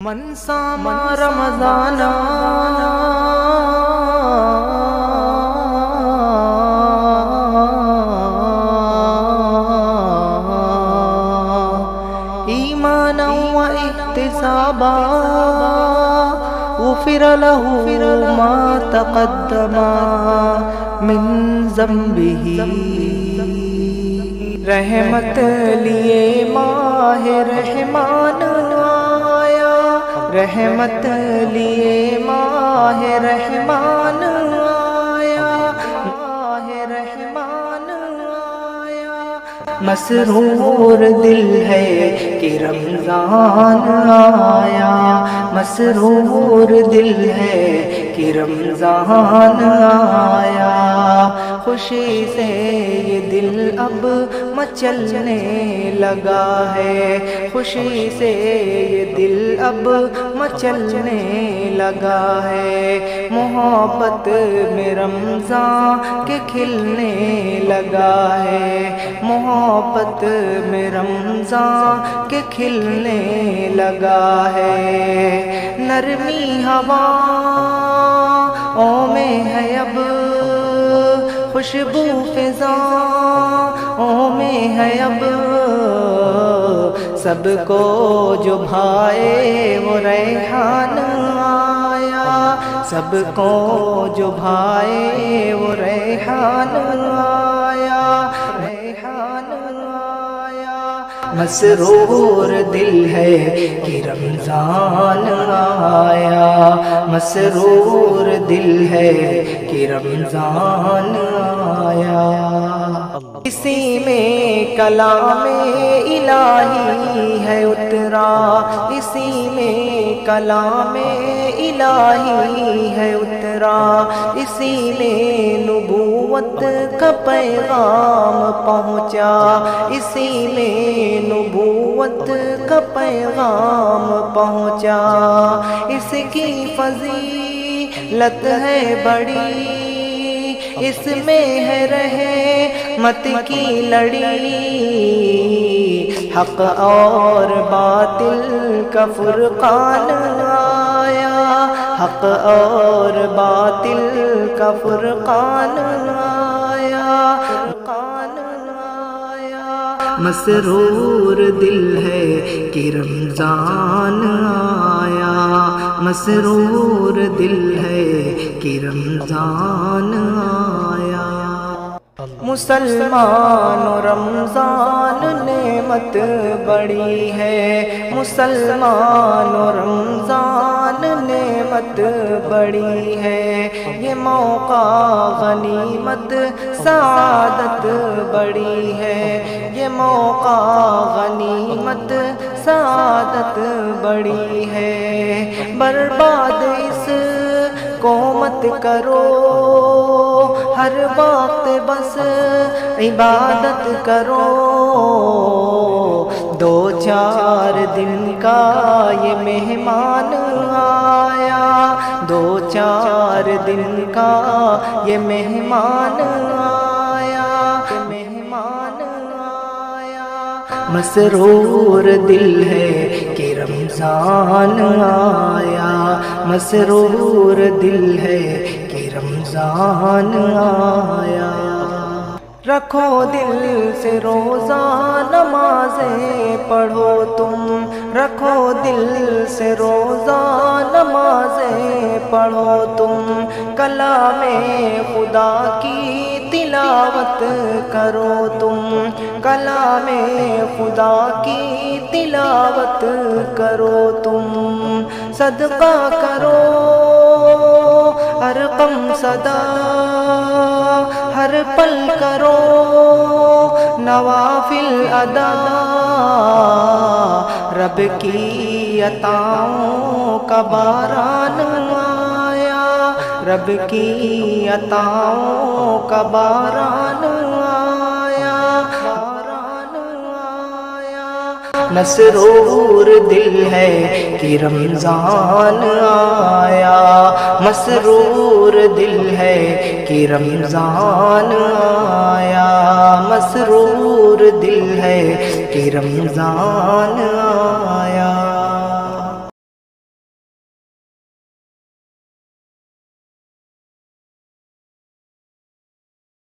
من صام رمضان ایمانا و احتسابا غفر له ما تقدم من ذنبه. رحمت لیے ماہ رحمان آیا، رحمت لیے ماہ رحمان آیا، ماہ رحمان آیا. مسرور دل ہے کہ رمضان آیا، مسرور دل ہے کہ رمضان آیا. خوشی سے یہ دل اب مچلنے لگا ہے، خوشی سے یہ دل اب مچلنے لگا ہے. محبت میں رمضان کے کھلنے لگا ہے، محبت میں رمضان کے کھلنے لگا ہے. نرمی ہواؤں میں ہے اب خوشبو فضاؤں میں ہے اب، سب کو جو بھائے وہ ریحان آیا، سب کو جو بھائے وہ ریحان آیا، ریحان آیا. مسرور دل ہے کہ رمضان آیا، مسرور دل ہے کہ رمضان آیا. اسی میں کلام الہی ہے اترا، اسی میں کلام الہی ہے اترا، اسی میں نبوت کا پیغام پہنچا، اسی میں نبوت کا پیغام پہنچا. اس کی فضیلت ہے بڑی، اس میں ہے رحمت کی لڑی. حق اور باطل کا فرقان آیا، حق اور باطل کا فرقان آیا، فرقان آیا. مسرور دل ہے کہ رمضان آیا، مسرور دل ہے کہ رمضان آیا. مسلمان رمضان نعمت بڑی ہے، مسلمان رمضان نعمت بڑی ہے. یہ موقع غنیمت سعادت بڑی ہے، یہ موقع غنیمت سعادت بڑی ہے. برباد اس کو مت کرو، ہر وقت بس عبادت کرو. دو چار دن کا یہ مہمان آیا، دو چار دن کا یہ مہمان آیا، مہمان آیا. مسرور دل ہے کہ رمضان آیا، مسرور دل ہے کہ رمضان آیا. رکھو دل سے روزہ نمازیں پڑھو تم، رکھو دل سے روزہ نمازیں پڑھو تم. کلام خدا کی تلاوت کرو تم، کلام خدا کی تلاوت کرو تم. صدقہ کرو ہر غم صدا، ہر پل کرو نوافل ادا. رب کی عطاؤں کا باران آیا، رب کی عطاؤں کا باران آیا، باران آیا. مسرور دل ہے کہ رمضان آیا، مسرور دل ہے کہ رمضان آیا، مسرور دل ہے کہ رمضان آیا.